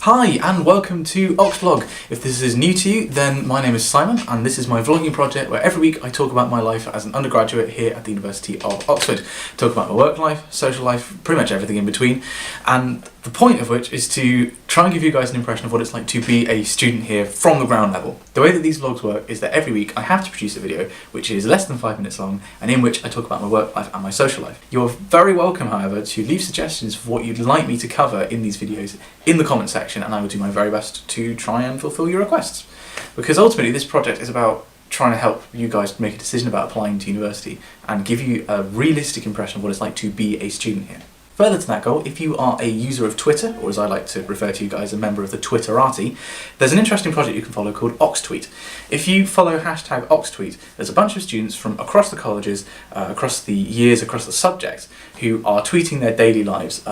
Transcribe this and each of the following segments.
Hi and welcome to Oxvlog. If this is new to you, then my name is Simon and this is my vlogging project where every week I talk about my life as an undergraduate here at the University of Oxford. Talk about my work life, social life, pretty much everything in between, and the point of which is to try and give you guys an impression of what it's like to be a student here from the ground level. The way that these vlogs work is that every week I have to produce a video which is less than 5 minutes long and in which I talk about my work life and my social life. You're very welcome, however, to leave suggestions for what you'd like me to cover in these videos in the comment section, and I will do my very best to try and fulfill your requests. Because ultimately this project is about trying to help you guys make a decision about applying to university and give you a realistic impression of what it's like to be a student here. Further to that goal, if you are a user of Twitter, or as I like to refer to you guys, a member of the Twitterati, there's an interesting project you can follow called Oxtweet. If you follow hashtag Oxtweet, there's a bunch of students from across the colleges, across the years, across the subjects, who are tweeting their daily lives,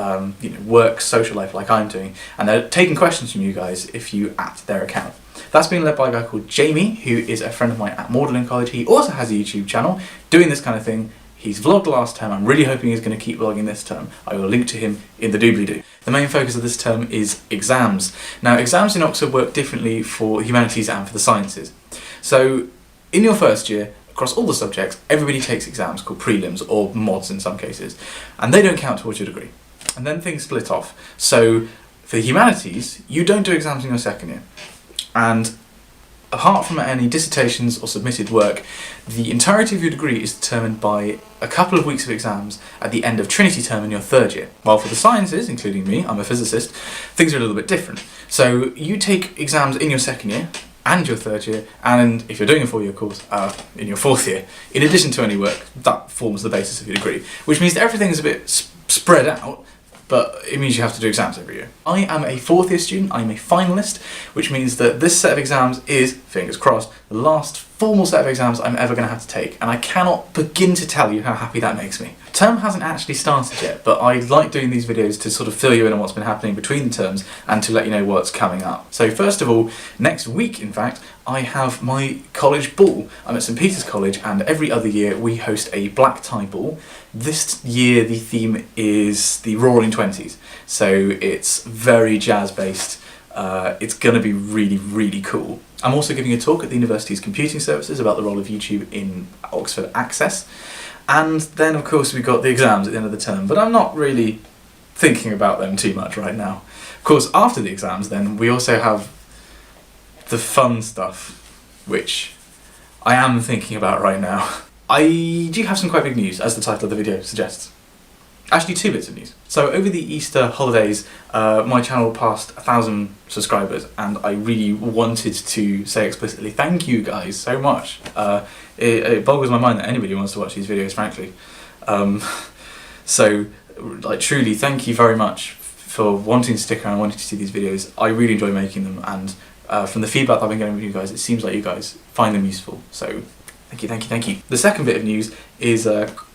work, social life like I'm doing, and they're taking questions from you guys if you @ their account. That's been led by a guy called Jamie, who is a friend of mine at Magdalen College. He also has a YouTube channel doing this kind of thing. He's vlogged last term. I'm really hoping he's going to keep vlogging this term. I will link to him in the doobly-doo. The main focus of this term is exams. Now, exams in Oxford work differently for humanities and for the sciences. So, in your first year, across all the subjects, everybody takes exams called prelims, or mods in some cases, and they don't count towards your degree. And then things split off. So, for humanities, you don't do exams in your second year. And apart from any dissertations or submitted work, the entirety of your degree is determined by a couple of weeks of exams at the end of Trinity term in your third year. While for the sciences, including me, I'm a physicist, things are a little bit different. So you take exams in your second year and your third year, and if you're doing a 4-year course, in your fourth year, in addition to any work, that forms the basis of your degree, which means that everything is a bit spread out, but it means you have to do exams every year. I am a 4th year student, I'm a finalist, which means that this set of exams is, fingers crossed, the last formal set of exams I'm ever going to have to take, and I cannot begin to tell you how happy that makes me. Term hasn't actually started yet, but I like doing these videos to sort of fill you in on what's been happening between the terms and to let you know what's coming up. So first of all, next week in fact, I have my college ball. I'm at St Peter's College, and every other year we host a black tie ball. This year the theme is the Roaring Twenties, so it's very jazz based. It's going to be really, really cool. I'm also giving a talk at the university's computing services about the role of YouTube in Oxford Access. And then of course we've got the exams at the end of the term, but I'm not really thinking about them too much right now. Of course, after the exams then, we also have the fun stuff, which I am thinking about right now. I do have some quite big news, as the title of the video suggests. Actually, 2 bits of news. So over the Easter holidays, my channel passed 1,000 subscribers, and I really wanted to say explicitly thank you guys so much. It boggles my mind that anybody wants to watch these videos, frankly. So, like, truly, thank you very much for wanting to stick around, wanting to see these videos. I really enjoy making them, and from the feedback I've been getting from you guys, it seems like you guys find them useful. So, thank you, thank you, thank you. The second bit of news is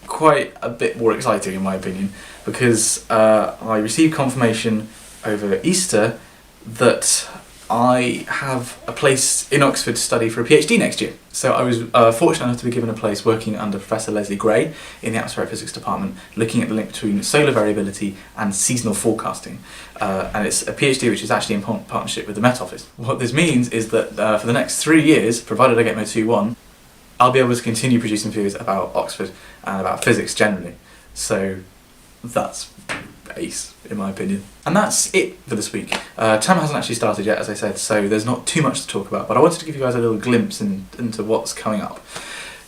quite a bit more exciting in my opinion, because I received confirmation over Easter that I have a place in Oxford to study for a PhD next year. So I was fortunate enough to be given a place working under Professor Leslie Gray in the Atmospheric Physics Department, looking at the link between solar variability and seasonal forecasting. And it's a PhD which is actually in partnership with the Met Office. What this means is that for the next 3 years, provided I get my 2-1, I'll be able to continue producing videos about Oxford and about physics generally. So that's ace, in my opinion. And that's it for this week. Term hasn't actually started yet, as I said, so there's not too much to talk about, but I wanted to give you guys a little glimpse into what's coming up.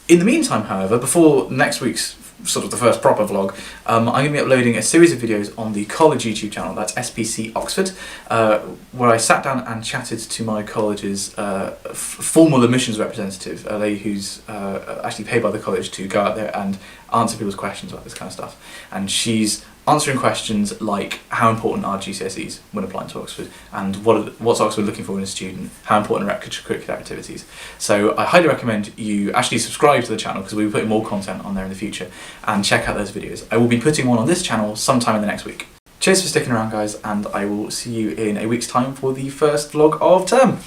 In the meantime, however, before next week's sort of the first proper vlog, I'm going to be uploading a series of videos on the college YouTube channel, that's SPC Oxford, where I sat down and chatted to my college's formal admissions representative, a lady who's actually paid by the college to go out there and answer people's questions about this kind of stuff. And she's answering questions like how important are GCSEs when applying to Oxford, and what's Oxford looking for in a student, how important are extracurricular activities. So I highly recommend you actually subscribe to the channel, because we'll be putting more content on there in the future, and check out those videos. I will be putting one on this channel sometime in the next week. Cheers for sticking around guys, and I will see you in a week's time for the first vlog of term.